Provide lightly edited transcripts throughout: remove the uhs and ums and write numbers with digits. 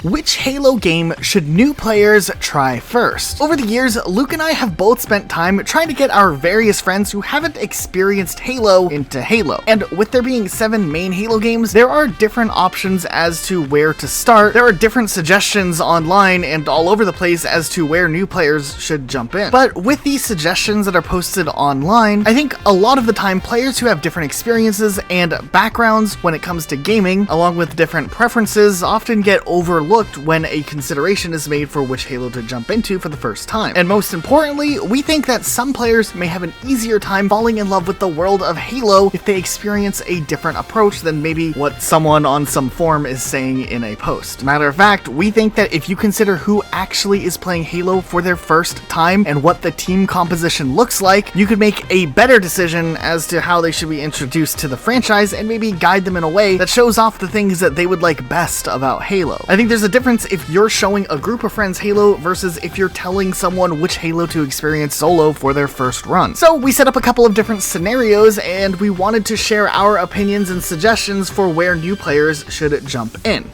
Which Halo game should new players try first? Over the years, Luke and I have both spent time trying to get our various friends who haven't experienced Halo into Halo. And with there being 7 main Halo games, there are different options as to where to start. There are different suggestions online and all over the place as to where new players should jump in. But with these suggestions that are posted online, I think a lot of the time players who have different experiences and backgrounds when it comes to gaming, along with different preferences, often get overlooked when a consideration is made for which Halo to jump into for the first time. And most importantly, we think that some players may have an easier time falling in love with the world of Halo if they experience a different approach than maybe what someone on some forum is saying in a post. Matter of fact, we think that if you consider who actually is playing Halo for their first time and what the team composition looks like, you could make a better decision as to how they should be introduced to the franchise and maybe guide them in a way that shows off the things that they would like best about Halo. I think there's a difference if you're showing a group of friends Halo versus if you're telling someone which Halo to experience solo for their first run. So we set up a couple of different scenarios and we wanted to share our opinions and suggestions for where new players should jump in.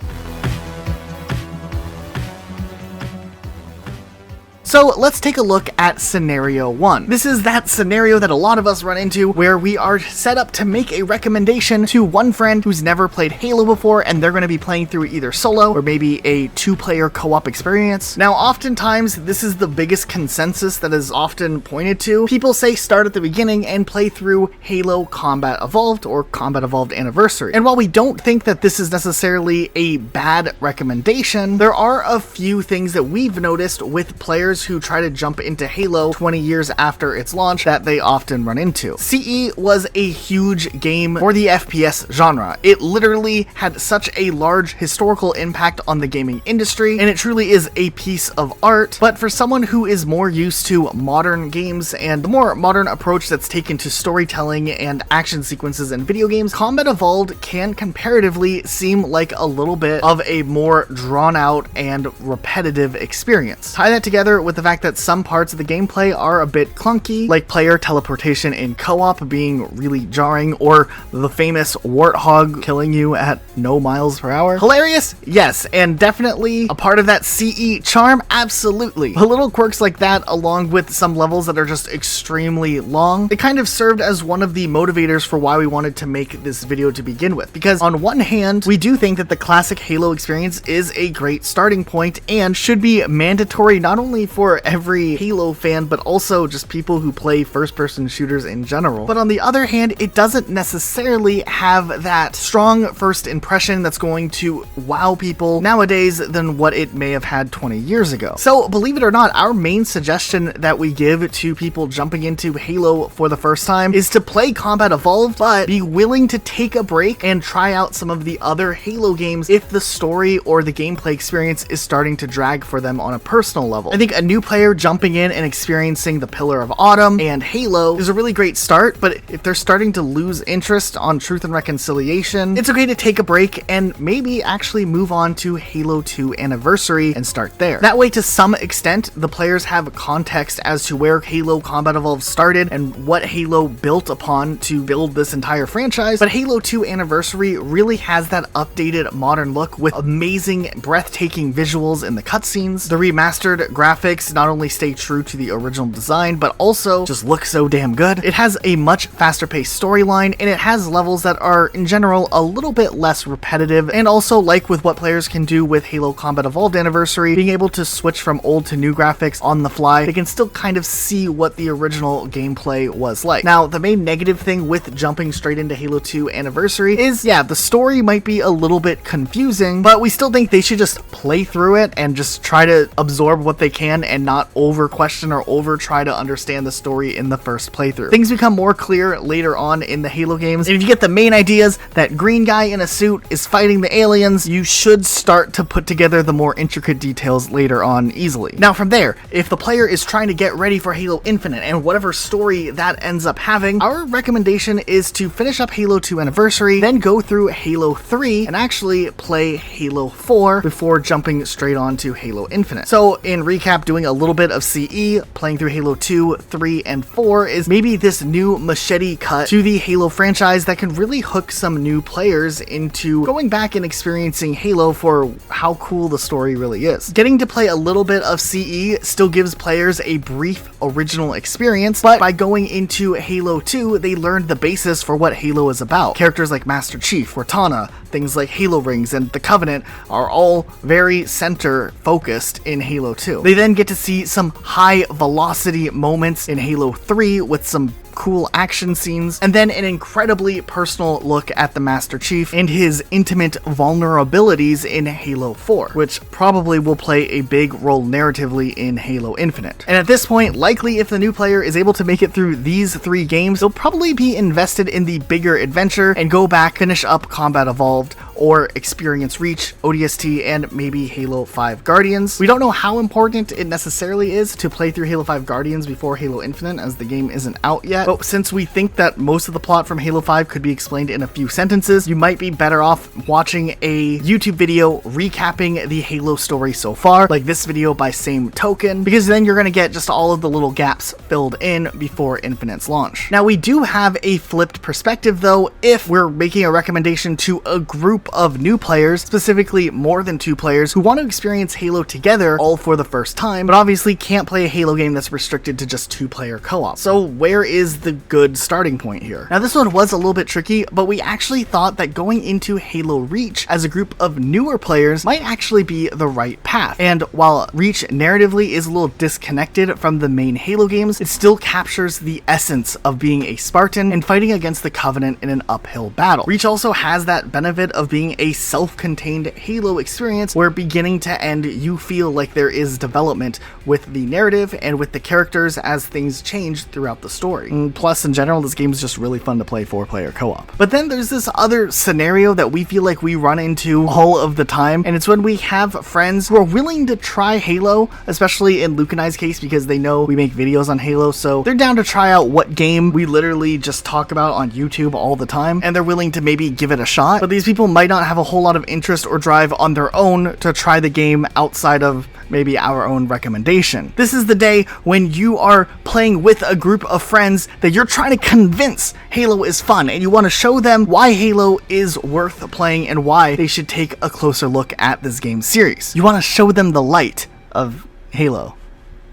So let's take a look at scenario 1. This is that scenario that a lot of us run into where we are set up to make a recommendation to one friend who's never played Halo before and they're going to be playing through either solo or maybe a 2-player co-op experience. Now oftentimes this is the biggest consensus that is often pointed to. People say start at the beginning and play through Halo Combat Evolved or Combat Evolved Anniversary. And while we don't think that this is necessarily a bad recommendation, there are a few things that we've noticed with players who try to jump into Halo 20 years after its launch that they often run into. CE was a huge game for the FPS genre. It literally had such a large historical impact on the gaming industry, and it truly is a piece of art. But for someone who is more used to modern games and the more modern approach that's taken to storytelling and action sequences in video games, Combat Evolved can comparatively seem like a little bit of a more drawn out and repetitive experience. Tie that together with the fact that some parts of the gameplay are a bit clunky, like player teleportation in co-op being really jarring, or the famous warthog killing you at no miles per hour. Hilarious? Yes, and definitely a part of that CE charm? Absolutely. The little quirks like that, along with some levels that are just extremely long, they kind of served as one of the motivators for why we wanted to make this video to begin with. Because on one hand, we do think that the classic Halo experience is a great starting point and should be mandatory not only for every Halo fan, but also just people who play first-person shooters in general. But on the other hand, it doesn't necessarily have that strong first impression that's going to wow people nowadays than what it may have had 20 years ago. So believe it or not, our main suggestion that we give to people jumping into Halo for the first time is to play Combat Evolved, but be willing to take a break and try out some of the other Halo games if the story or the gameplay experience is starting to drag for them on a personal level. I think a new player jumping in and experiencing the Pillar of Autumn and Halo is a really great start, but if they're starting to lose interest on Truth and Reconciliation, it's okay to take a break and maybe actually move on to Halo 2 Anniversary and start there. That way, to some extent, the players have context as to where Halo Combat Evolved started and what Halo built upon to build this entire franchise, but Halo 2 Anniversary really has that updated modern look with amazing, breathtaking visuals in the cutscenes. The remastered graphics not only stay true to the original design, but also just look so damn good. It has a much faster paced storyline, and it has levels that are, in general, a little bit less repetitive, and also, like with what players can do with Halo Combat Evolved Anniversary, being able to switch from old to new graphics on the fly, they can still kind of see what the original gameplay was like. Now, the main negative thing with jumping straight into Halo 2 Anniversary is, yeah, the story might be a little bit confusing, but we still think they should just play through it and just try to absorb what they can and not over question or over try to understand the story in the first playthrough. Things become more clear later on in the Halo games, and if you get the main ideas that green guy in a suit is fighting the aliens, you should start to put together the more intricate details later on easily. Now from there, if the player is trying to get ready for Halo Infinite and whatever story that ends up having, our recommendation is to finish up Halo 2 Anniversary, then go through Halo 3 and actually play Halo 4 before jumping straight on to Halo Infinite. So in recap, doing a little bit of CE, playing through Halo 2, 3, and 4 is maybe this new machete cut to the Halo franchise that can really hook some new players into going back and experiencing Halo for how cool the story really is. Getting to play a little bit of CE still gives players a brief original experience, but by going into Halo 2, they learned the basis for what Halo is about. Characters like Master Chief, Cortana, things like Halo Rings, and the Covenant are all very center focused in Halo 2. They then get to see some high velocity moments in Halo 3 with some cool action scenes, and then an incredibly personal look at the Master Chief and his intimate vulnerabilities in Halo 4, which probably will play a big role narratively in Halo Infinite. And at this point, likely if the new player is able to make it through these 3 games, they'll probably be invested in the bigger adventure and go back, finish up Combat Evolved, or experience Reach, ODST, and maybe Halo 5 Guardians. We don't know how important it necessarily is to play through Halo 5 Guardians before Halo Infinite, as the game isn't out yet, but since we think that most of the plot from Halo 5 could be explained in a few sentences, you might be better off watching a YouTube video recapping the Halo story so far, like this video by same token, because then you're going to get just all of the little gaps filled in before Infinite's launch. Now, we do have a flipped perspective though, if we're making a recommendation to a group of new players, specifically more than 2 players who want to experience Halo together all for the first time, but obviously can't play a Halo game that's restricted to just 2-player co-op. So where is the good starting point here? Now, this one was a little bit tricky, but we actually thought that going into Halo Reach as a group of newer players might actually be the right path. And while Reach narratively is a little disconnected from the main Halo games, it still captures the essence of being a Spartan and fighting against the Covenant in an uphill battle. Reach also has that benefit of being a self-contained Halo experience where beginning to end you feel like there is development with the narrative and with the characters as things change throughout the story. And plus, in general, this game is just really fun to play 4-player co-op. But then there's this other scenario that we feel like we run into all of the time, and it's when we have friends who are willing to try Halo, especially in Luke and I's case because they know we make videos on Halo, so they're down to try out what game we literally just talk about on YouTube all the time, and they're willing to maybe give it a shot. But these people might not have a whole lot of interest or drive on their own to try the game outside of maybe our own recommendation. This is the day when you are playing with a group of friends that you're trying to convince Halo is fun, and you want to show them why Halo is worth playing and why they should take a closer look at this game series. You want to show them the light of Halo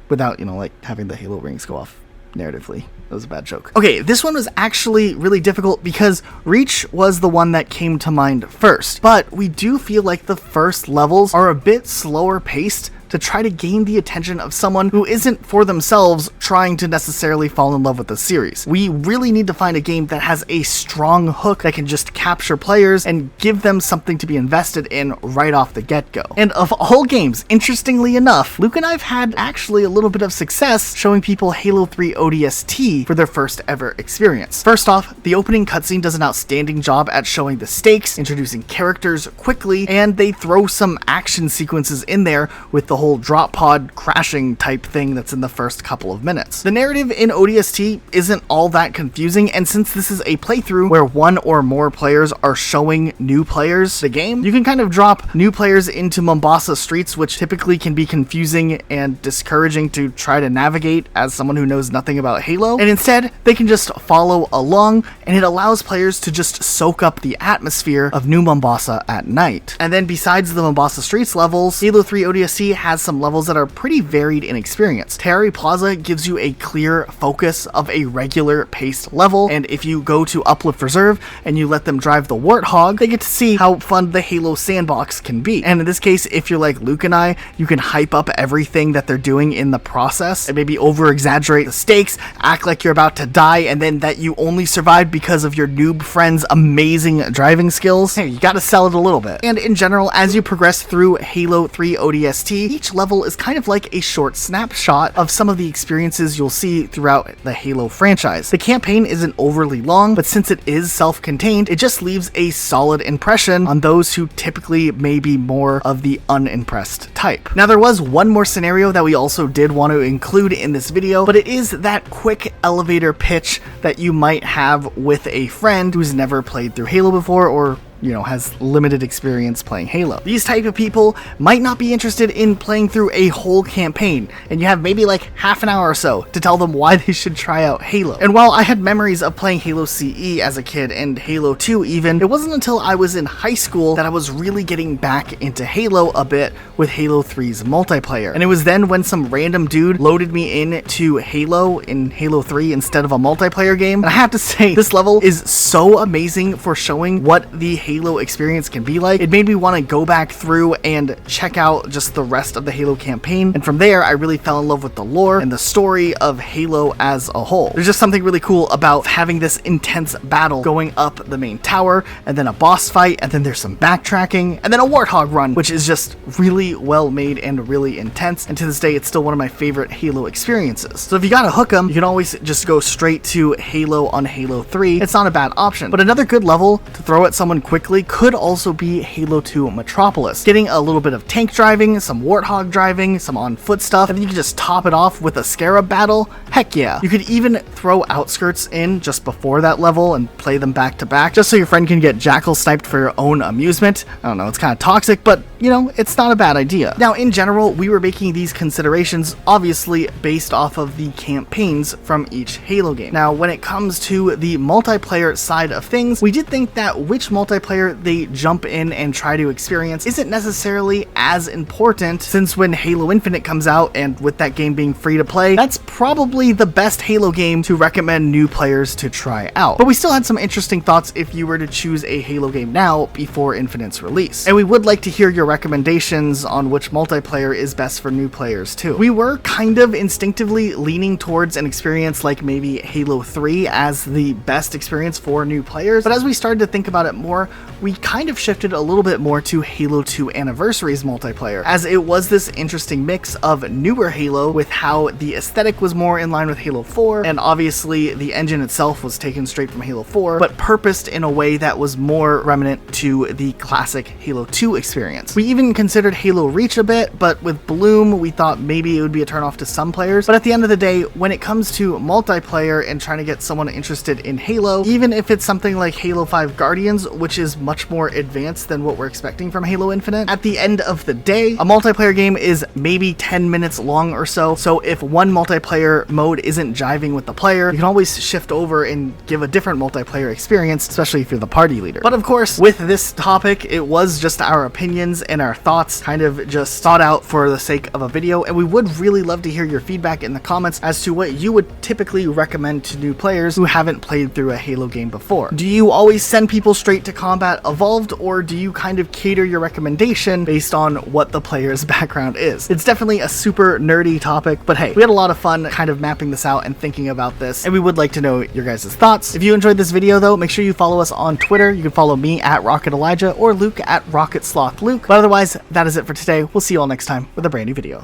without, like having the Halo rings go off narratively. That was a bad joke. Okay, this one was actually really difficult because Reach was the one that came to mind first, but we do feel like the first levels are a bit slower paced to try to gain the attention of someone who isn't for themselves trying to necessarily fall in love with the series. We really need to find a game that has a strong hook that can just capture players and give them something to be invested in right off the get-go. And of all games, interestingly enough, Luke and I have had actually a little bit of success showing people Halo 3 ODST for their first ever experience. First off, the opening cutscene does an outstanding job at showing the stakes, introducing characters quickly, and they throw some action sequences in there with the whole drop pod crashing type thing that's in the first couple of minutes. The narrative in ODST isn't all that confusing, and since this is a playthrough where one or more players are showing new players the game, you can kind of drop new players into Mombasa streets, which typically can be confusing and discouraging to try to navigate as someone who knows nothing about Halo, and instead they can just follow along, and it allows players to just soak up the atmosphere of New Mombasa at night. And then besides the Mombasa streets levels, Halo 3 ODST has some levels that are pretty varied in experience. Terry Plaza gives you a clear focus of a regular paced level, and if you go to Uplift Reserve and you let them drive the Warthog, they get to see how fun the Halo sandbox can be. And in this case, if you're like Luke and I, you can hype up everything that they're doing in the process and maybe over exaggerate the stakes, act like you're about to die, and then that you only survived because of your noob friend's amazing driving skills. Hey, you gotta sell it a little bit. And in general, as you progress through Halo 3 ODST, each level is kind of like a short snapshot of some of the experiences you'll see throughout the Halo franchise. The campaign isn't overly long, but since it is self-contained, it just leaves a solid impression on those who typically may be more of the unimpressed type. Now, there was one more scenario that we also did want to include in this video, but it is that quick elevator pitch that you might have with a friend who's never played through Halo before, or has limited experience playing Halo. These type of people might not be interested in playing through a whole campaign, and you have maybe like half an hour or so to tell them why they should try out Halo. And while I had memories of playing Halo CE as a kid and Halo 2 even, it wasn't until I was in high school that I was really getting back into Halo a bit with Halo 3's multiplayer. And it was then when some random dude loaded me into Halo in Halo 3 instead of a multiplayer game. And I have to say, this level is so amazing for showing what the Halo experience can be like. It made me want to go back through and check out just the rest of the Halo campaign. And from there, I really fell in love with the lore and the story of Halo as a whole. There's just something really cool about having this intense battle going up the main tower, and then a boss fight, and then there's some backtracking, and then a Warthog run, which is just really well made and really intense. And to this day, it's still one of my favorite Halo experiences. So if you gotta hook them, you can always just go straight to Halo on Halo 3. It's not a bad option. But another good level to throw at someone quickly could also be Halo 2 Metropolis. Getting a little bit of tank driving, some Warthog driving, some on foot stuff, and then you can just top it off with a Scarab battle. Heck yeah. You could even throw Outskirts in just before that level and play them back to back, just so your friend can get jackal sniped for your own amusement. I don't know, it's kind of toxic, but it's not a bad idea. Now, in general, we were making these considerations obviously based off of the campaigns from each Halo game. Now, when it comes to the multiplayer side of things, we did think that which multiplayer they jump in and try to experience isn't necessarily as important, since when Halo Infinite comes out, and with that game being free to play, that's probably the best Halo game to recommend new players to try out. But we still had some interesting thoughts if you were to choose a Halo game now before Infinite's release. And we would like to hear your recommendations on which multiplayer is best for new players too. We were kind of instinctively leaning towards an experience like maybe Halo 3 as the best experience for new players, but as we started to think about it more, we kind of shifted a little bit more to Halo 2 Anniversary's multiplayer, as it was this interesting mix of newer Halo with how the aesthetic was more in line with Halo 4, and obviously the engine itself was taken straight from Halo 4, but purposed in a way that was more remnant to the classic Halo 2 experience. We even considered Halo Reach a bit, but with Bloom, we thought maybe it would be a turnoff to some players. But at the end of the day, when it comes to multiplayer and trying to get someone interested in Halo, even if it's something like Halo 5 Guardians, which is much more advanced than what we're expecting from Halo Infinite, at the end of the day, a multiplayer game is maybe 10 minutes long or so. So if one multiplayer mode isn't jiving with the player, you can always shift over and give a different multiplayer experience, especially if you're the party leader. But of course, with this topic, it was just our opinions and our thoughts kind of just thought out for the sake of a video, and we would really love to hear your feedback in the comments as to what you would typically recommend to new players who haven't played through a Halo game before. Do you always send people straight to Combat Evolved, or do you kind of cater your recommendation based on what the player's background is? It's definitely a super nerdy topic, but hey, we had a lot of fun kind of mapping this out and thinking about this, and we would like to know your guys' thoughts. If you enjoyed this video though, make sure you follow us on Twitter. You can follow me at Rocket Elijah or Luke at Rocket Sloth Luke. But otherwise, that is it for today. We'll see you all next time with a brand new video.